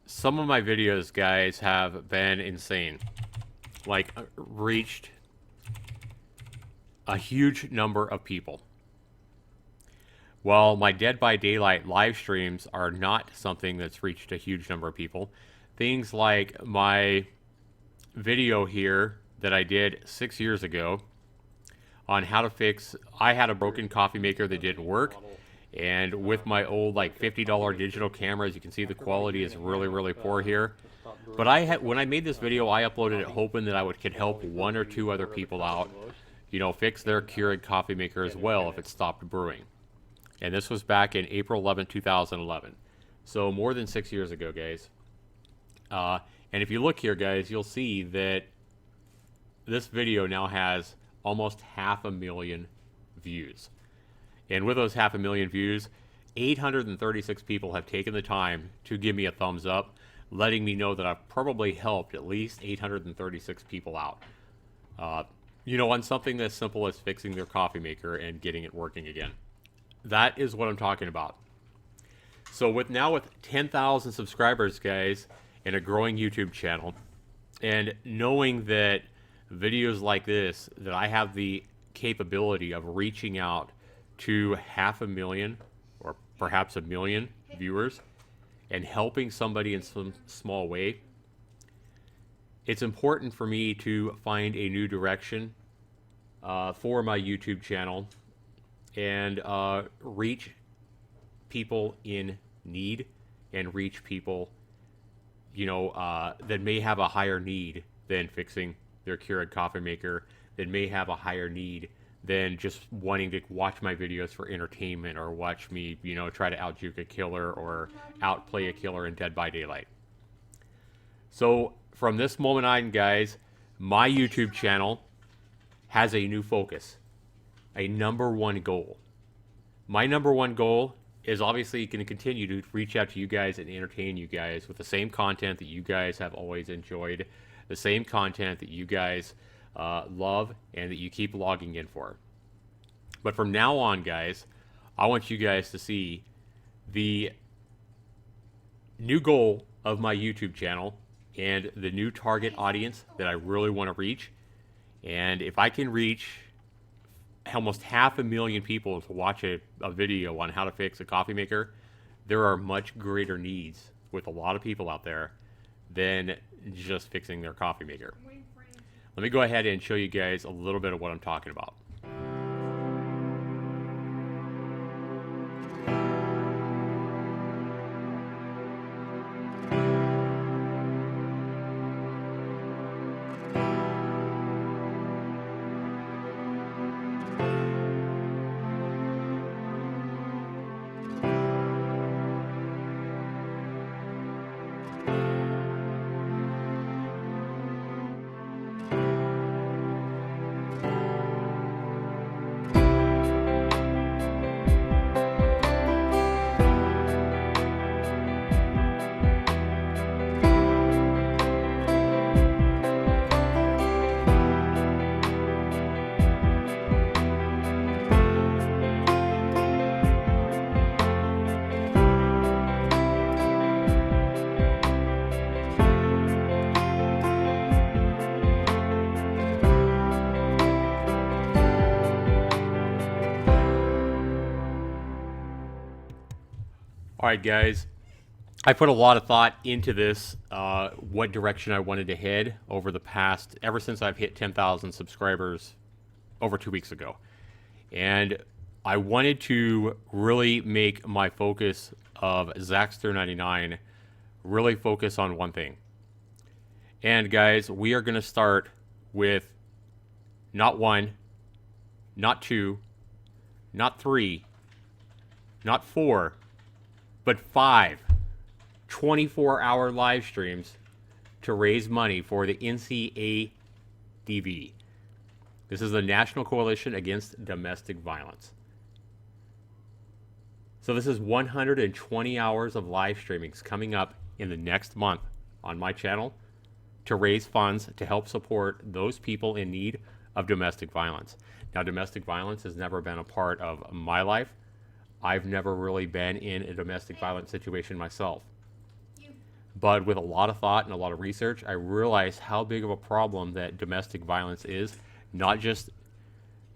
Some of my videos, guys, have been insane. Like, reached a huge number of people. Well, my Dead by Daylight live streams are not something that's reached a huge number of people. Things like my video here that I did 6 years ago on how to fix, I had a broken coffee maker that didn't work. And with my old like $50 digital cameras, you can see the quality is really, really poor here. But when I made this video, I uploaded it hoping that could help one or two other people out, fix their Keurig coffee maker as well if it stopped brewing. And this was back in April 11, 2011. So more than 6 years ago, guys. And if you look here, guys, you'll see that this video now has almost 500,000 views. And with those 500,000 views, 836 people have taken the time to give me a thumbs up, letting me know that I've probably helped at least 836 people out. On something as simple as fixing their coffee maker and getting it working again. That is what I'm talking about. So with 10,000 subscribers, guys, and a growing YouTube channel, and knowing that videos like this, that I have the capability of reaching out to 500,000 or perhaps 1 million viewers and helping somebody in some small way, it's important for me to find a new direction for my YouTube channel and reach people in need and reach people, that may have a higher need than fixing their Keurig coffee maker, that may have a higher need than just wanting to watch my videos for entertainment or watch me, try to out-juke a killer or outplay a killer in Dead by Daylight. So from this moment on, guys, my YouTube channel has a new focus, a number one goal. My number one goal is obviously going to continue to reach out to you guys and entertain you guys with the same content that you guys have always enjoyed, the same content that you guys love and that you keep logging in for. But from now on, guys, I want you guys to see the new goal of my YouTube channel and the new target audience that I really want to reach. And if I can reach almost 500,000 people to watch a video on how to fix a coffee maker, there are much greater needs with a lot of people out there than just fixing their coffee maker. Let me go ahead and show you guys a little bit of what I'm talking about. All right, guys, I put a lot of thought into this, what direction I wanted to head over the past, ever since I've hit 10,000 subscribers over 2 weeks ago. And I wanted to really make my focus of Zaxtor99 really focus on one thing. And guys, we are going to start with not 1, not 2, not 3, not 4, but 5 24-hour live streams to raise money for the NCADV. This is the National Coalition Against Domestic Violence. So this is 120 hours of live streamings coming up in the next month on my channel to raise funds to help support those people in need of domestic violence. Now, domestic violence has never been a part of my life. I've never really been in a domestic violence situation myself. But with a lot of thought and a lot of research, I realized how big of a problem that domestic violence is, not just,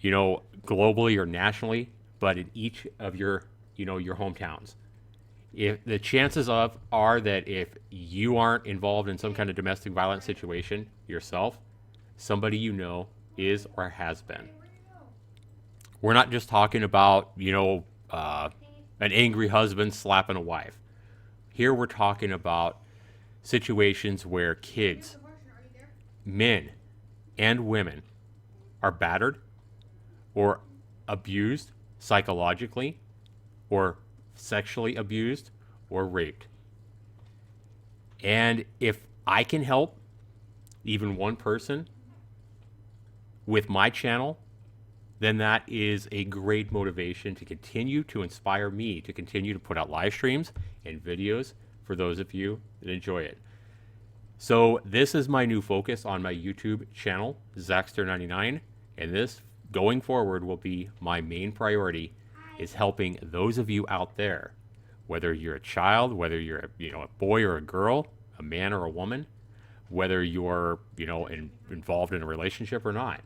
globally or nationally, but in each of your, your hometowns. If the chances of are that if you aren't involved in some kind of domestic violence situation yourself, somebody you know is or has been. We're not just talking about, an angry husband slapping a wife. Here we're talking about situations where kids, men, and women are battered or abused psychologically or sexually abused or raped. And if I can help even one person with my channel, then that is a great motivation to continue to inspire me to continue to put out live streams and videos for those of you that enjoy it. So this is my new focus on my YouTube channel, Zaxtor99, and this going forward will be my main priority, is helping those of you out there, whether you're a child, whether you're a boy or a girl, a man or a woman, whether you're involved in a relationship or not.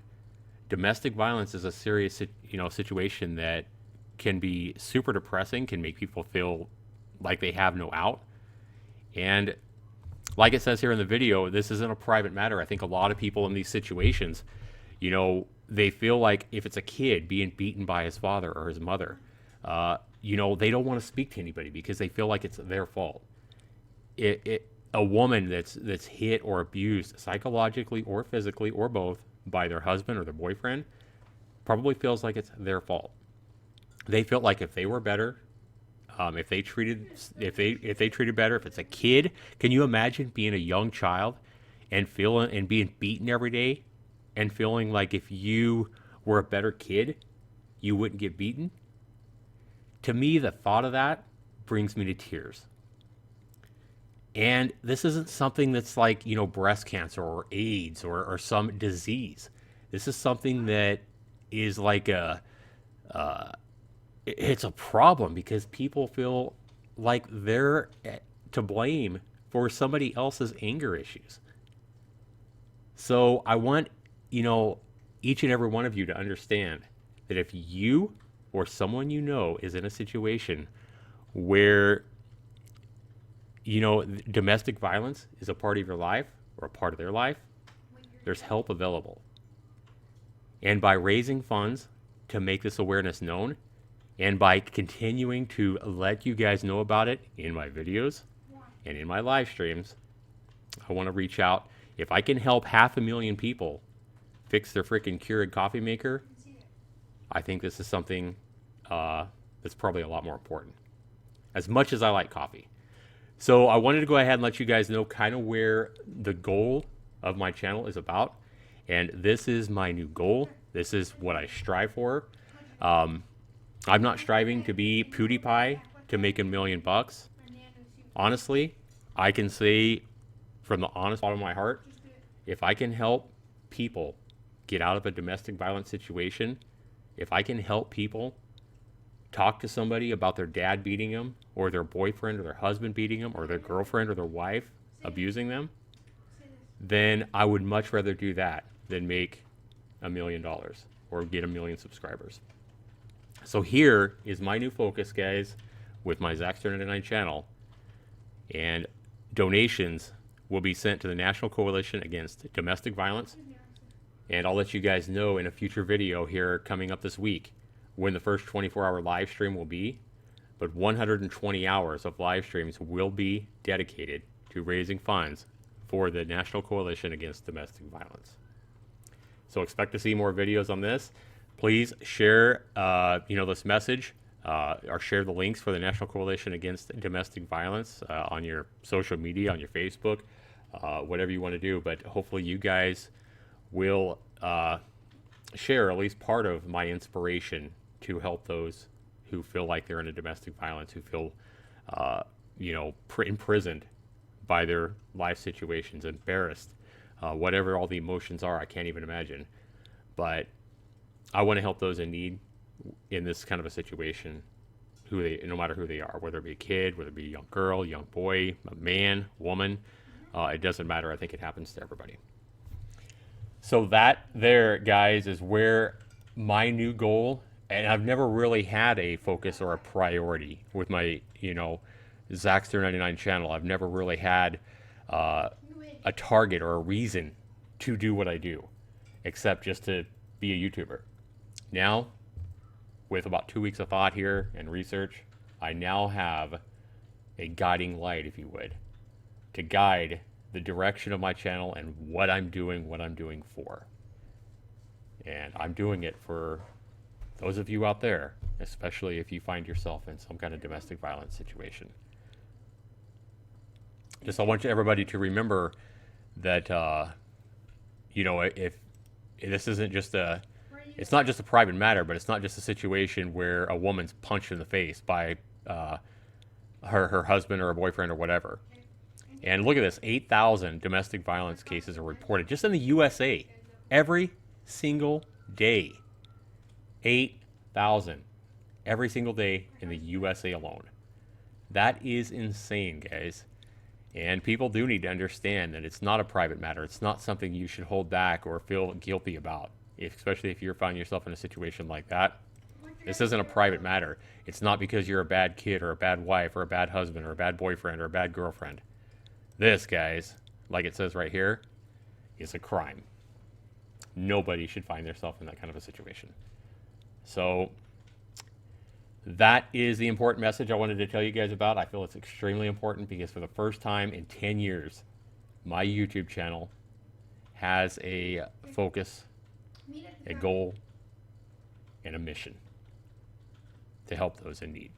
Domestic violence is a serious situation that can be super depressing, can make people feel like they have no out. And like it says here in the video, this isn't a private matter. I think a lot of people in these situations, they feel like if it's a kid being beaten by his father or his mother, they don't want to speak to anybody because they feel like it's their fault. A woman that's hit or abused psychologically or physically or both by their husband or their boyfriend probably feels like it's their fault. They feel like if they were better, if they treated better, if it's a kid, can you imagine being a young child and being beaten every day and feeling like if you were a better kid, you wouldn't get beaten? To me, the thought of that brings me to tears. And this isn't something that's like, breast cancer or AIDS or some disease. This is something that is like it's a problem because people feel like they're to blame for somebody else's anger issues. So I want, each and every one of you to understand that if you or someone is in a situation where domestic violence is a part of your life or a part of their life, there's help available. And by raising funds to make this awareness known, and by continuing to let you guys know about it in my videos and in my live streams, I want to reach out. If I can help 500,000 people fix their freaking Keurig coffee maker, I think this is something that's probably a lot more important, as much as I like coffee. So I wanted to go ahead and let you guys know kind of where the goal of my channel is about. And this is my new goal. This is what I strive for. I'm not striving to be PewDiePie to make $1 million. Honestly, I can say from the honest bottom of my heart, if I can help people get out of a domestic violence situation, if I can help people talk to somebody about their dad beating them, or their boyfriend or their husband beating them, or their girlfriend or their wife abusing them, then I would much rather do that than make $1 million or get 1 million subscribers. So here is my new focus, guys, with my Zaxtor99 channel, and donations will be sent to the National Coalition Against Domestic Violence. And I'll let you guys know in a future video here coming up this week when the first 24-hour live stream will be. But 120 hours of live streams will be dedicated to raising funds for the National Coalition Against Domestic Violence. So expect to see more videos on this. Please share, this message, or share the links for the National Coalition Against Domestic Violence on your social media, on your Facebook, whatever you want to do. But hopefully you guys will share at least part of my inspiration to help those who feel like they're in a domestic violence, who feel, imprisoned by their life situations, embarrassed, whatever all the emotions are, I can't even imagine. But I want to help those in need in this kind of a situation no matter who they are, whether it be a kid, whether it be a young girl, young boy, a man, woman, it doesn't matter. I think it happens to everybody. So that there, guys, is where my new goal, and I've never really had a focus or a priority with my, Zaxtor99 channel. I've never really had a target or a reason to do what I do, except just to be a YouTuber. Now, with about 2 weeks of thought here and research, I now have a guiding light, if you would, to guide the direction of my channel and what I'm doing for. And I'm doing it for those of you out there, especially if you find yourself in some kind of domestic violence situation. Just I want everybody to remember that, if this isn't just it's not just a private matter, but it's not just a situation where a woman's punched in the face by her husband or a boyfriend or whatever. And look at this, 8,000 domestic violence cases are reported just in the USA every single day. 8,000 every single day in the USA alone. That is insane, guys. And people do need to understand that it's not a private matter. It's not something you should hold back or feel guilty about, especially if you're finding yourself in a situation like that. This isn't a private matter. It's not because you're a bad kid or a bad wife or a bad husband or a bad boyfriend or a bad girlfriend. This, guys, like it says right here, is a crime. Nobody should find themselves in that kind of a situation. So that is the important message I wanted to tell you guys about. I feel it's extremely important because for the first time in 10 years, my YouTube channel has a focus, a goal, and a mission to help those in need.